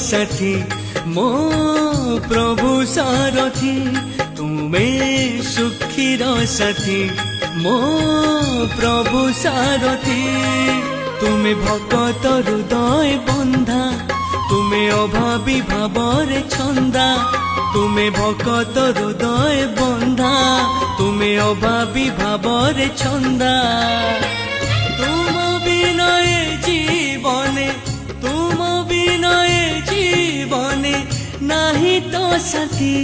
साथी मो प्रभु सारथी तुमे सुखीर साथी मो प्रभु सारथी तुमे भक्त हृदय बंधा तुमे अभावी भावरे छंदा तुमे भक्त हृदय बंधा तुमे अभावी भावरे छंदा तुम विनय जीवने तुम विनय जीवने नाही तो साथी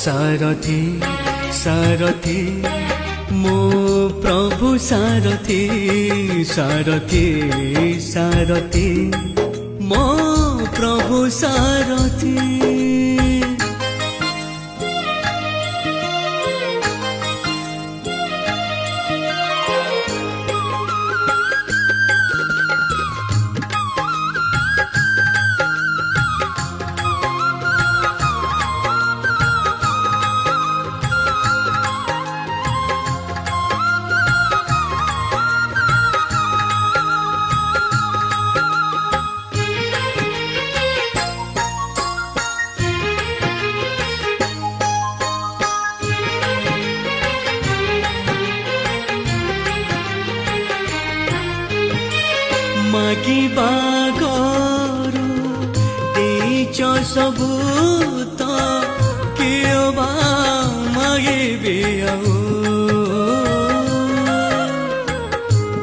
सारथी सारथी मो प्रभु सारथी सारथी सारथी मो प्रभु सारथी मागिबा गरु देइछ सबु त केबा मागेबे आउ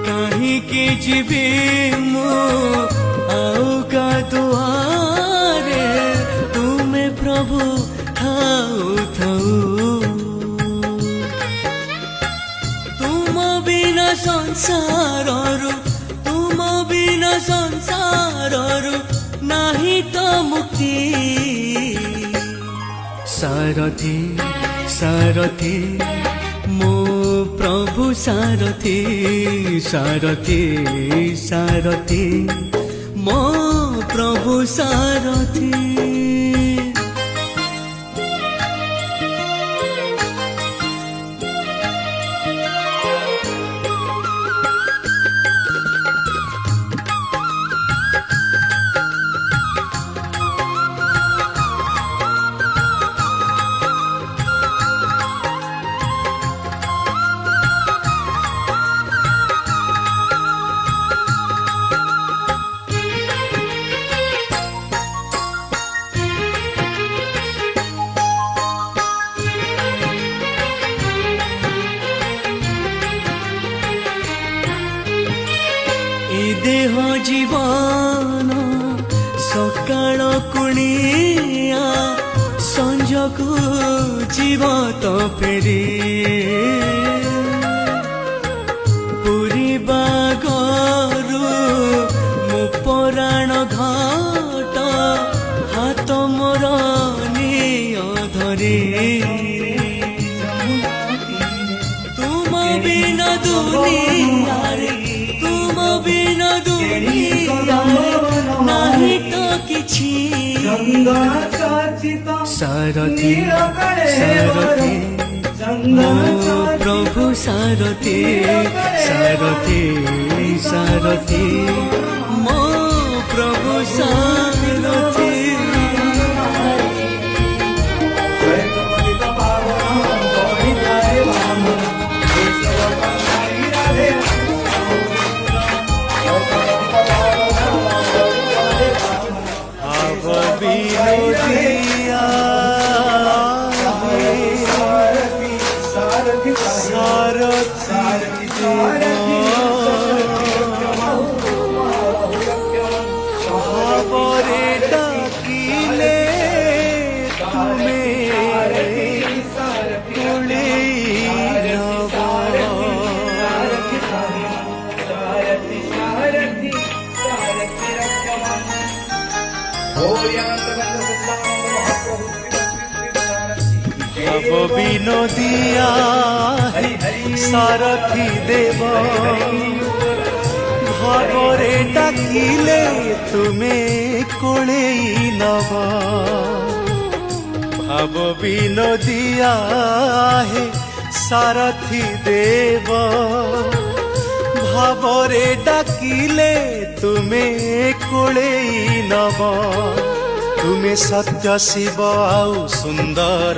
काहीकि जीवे मो आउ का दुआरे तुमे प्रभु थाउ थाउ तुम बिना संसाररु बिना संसाररु नाही तो मुक्ति सारथी सारथी मो प्रभु सारथी सारथी सारथी मो प्रभु सारथी देह जीवन सकाळ कुणिया संजको जीव तो फेरी पुरी बागरु मो पराण घाट हाथ मोर निय धरी तुम बिना दुनिया बिना दुनिया नाही तो किछि सारथी सारथी मो प्रभु सारथी सारथी सारथी मो प्रभु सारथी भव विनोदिया सारथी देव भावरे डाकिले तुमे कोळेई नव भाव विनोदिया हे सारथी देव भावरे डाकिले तुमे କୋଳେଇ ନବ। ତୁମେ ସତ୍ୟ ଶିବ ଆଉ ସୁନ୍ଦର,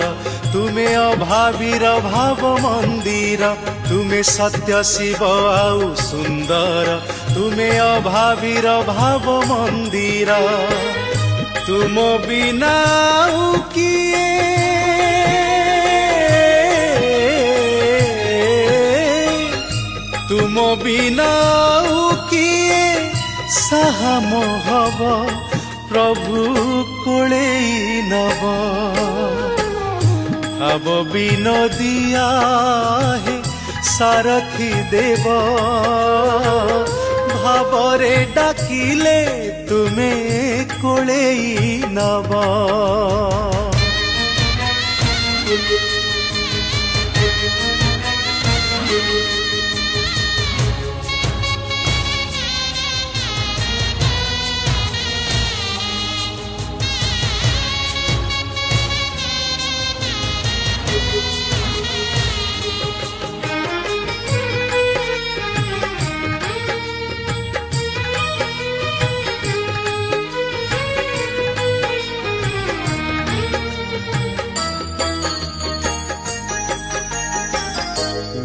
ତୁମେ ଅଭାବୀର ଭାବ ମନ୍ଦିର। ତୁମେ ସତ୍ୟ ଶିବ ଆଉ ସୁନ୍ଦର, ତୁମେ ଅଭାବୀର ଭାବ ମନ୍ଦିର। ତୁମ ବିନା ଆଉ କିଏ ତୁମ ବିନା ଆଉ କିଏ ସାହାମ ହବ, ପ୍ରଭୁ କୋଳେଇ ନବ। ଭାବ ବିନୋଦିଆ ହେ ସାରଥି ଦେବ, ଭାବରେ ଡାକିଲେ ତୁମେ କୋଳେଇ ନବ।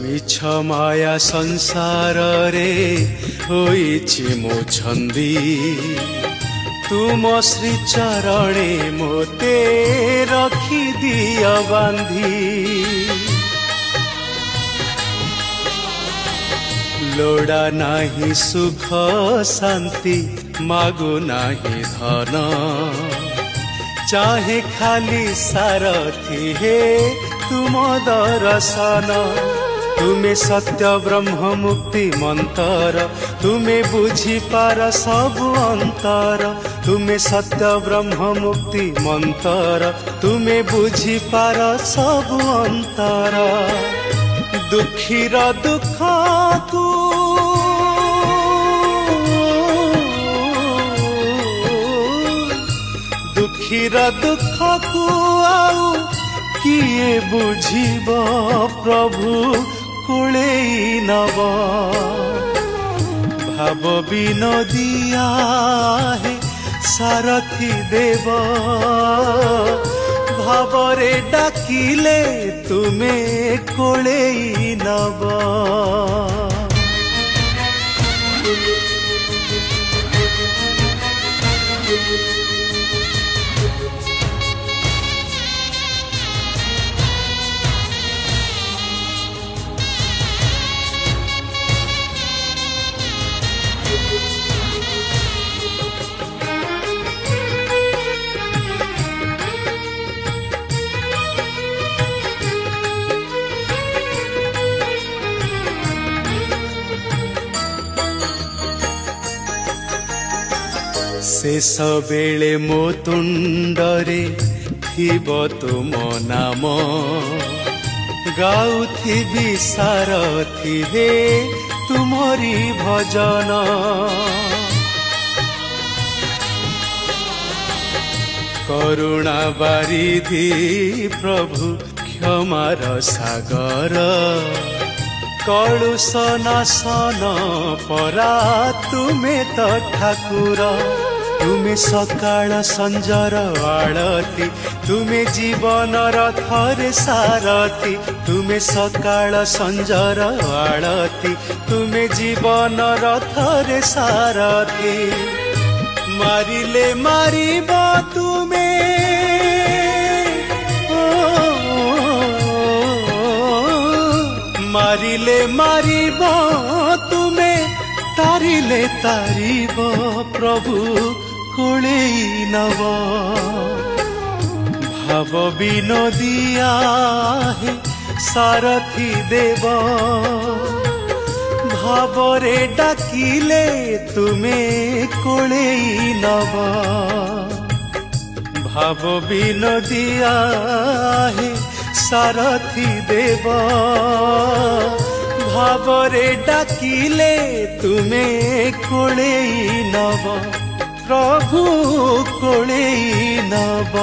ମିଛ ମାୟା ସଂସାରରେ ହୋଇଛି ମୁଁ ଛନ୍ଦି, ତୁମ ଶ୍ରୀଚରଣେ ମୋତେ ରଖିଦିଅ ବାନ୍ଧି। ଲୋଡ଼ା ନାହିଁ ସୁଖ ଶାନ୍ତି, ମାଗୁ ନାହିଁ ଧନ, ଚାହେଁ ଖାଲି ସାରଥି ହେ ତୁମ ଦର୍ଶନ। ତୁମେ ସତ୍ୟ ବ୍ରହ୍ମ ମୁକ୍ତି ମନ୍ତର, ତୁମେ ବୁଝିପାର ସବୁ ଅନ୍ତର। ତୁମେ ସତ୍ୟ ବ୍ରହ୍ମ ମୁକ୍ତି ମନ୍ତର, ତୁମେ ବୁଝିପାର ସବୁ ଅନ୍ତର। ଦୁଃଖୀର ଦୁଃଖକୁ ଦୁଃଖୀର ଦୁଃଖକୁ ଆଉ କିଏ ବୁଝିବ, ପ୍ରଭୁ କୋଳେଇ ନବ। ଭାବ ବିନୋଦିଆ ହେ ସାରଥି ଦେବ, ଭାବରେ ଡାକିଲେ ତୁମେ କୋଳେଇ ନବ। ଶେଷ ବେଳେ ମୋ ତୁଣ୍ଡରେ ଥିବ ତୁମ ନାମ, ଗାଉଥିବି ସାରଥି ହେ ତୁମରି ଭଜନ। କରୁଣା ବାରିଧି ପ୍ରଭୁ କ୍ଷମାର ସାଗର, କଳୁଷ ନାଶନ ପରା ତୁମେ ତ ଠାକୁର। ତୁମେ ସକାଳ ସଞ୍ଜର ଆଳତି, ତୁମେ ଜୀବନର ଥରେ ସାରଥି। ତୁମେ ସକାଳ ସଞ୍ଜର ଆଳତି, ତୁମେ ଜୀବନର ଥରେ ସାରଥି। ମାରିଲେ ମାରିବ ତୁମେ, ମାରିଲେ ମାରିବ ତୁମେ, ତାରିଲେ ତାରିବ, ପ୍ରଭୁ କୋଳେଇ ନବ। ଭାବ ବିନୋଦିଆ ହେ ସାରଥି ଦେବ, ଭାବରେ ଡାକିଲେ ତୁମେ କୋଳେଇ ନବ। ଭାବ ବିନୋଦିଆ ହେ ସାରଥି ଦେବ, ଭାବରେ ଡାକିଲେ ତୁମେ କୋଳେଇ ନବ, ପ୍ରଭୁ କୋଳେଇ ନବ।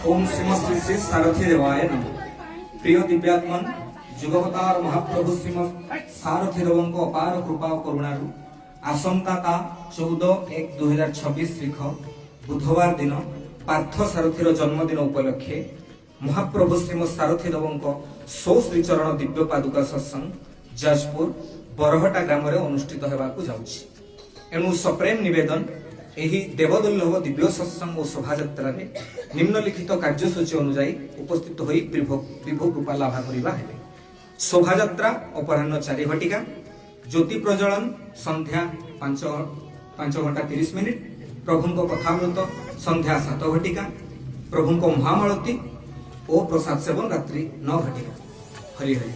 ओम श्रीम श्री श्री सारथी देवाय नमः। प्रिय दिव्यात्मन जुगवतार महाप्रभु श्रीम सारथी देवଙ୍କ अपार कृपा और करुणारू आसंता ता 14/1/2026 तारीख बुधवार दिन पार्थ सारथीर जन्मदिन उपलक्षे महाप्रभु श्रीम सारथी देवଙ୍କ 100 श्रीचरण दिव्य पादुका सत्संग जाजपुर बरहटा ग्राम रे अनुष्ठित हेबाकू जाउछि। एणु सप्रेम निवेदन एही देवदुर्लभ दिव्य सत्संग और शोभायात्रा रे निम्नलिखित कार्यसूची अनुसार उपस्थित होई विभु कृपा लाभ करिबा हेले। शोभायात्रा अपराह्न 4 घटिका, ज्योति प्रज्वलन संध्या 5 घंटा 30 मिनिट, प्रभुंको कथामृत संध्या 7 घटिका, प्रभुंको महामालती और प्रसाद सेवन रात्रि 9 घटिका। हरि हरि।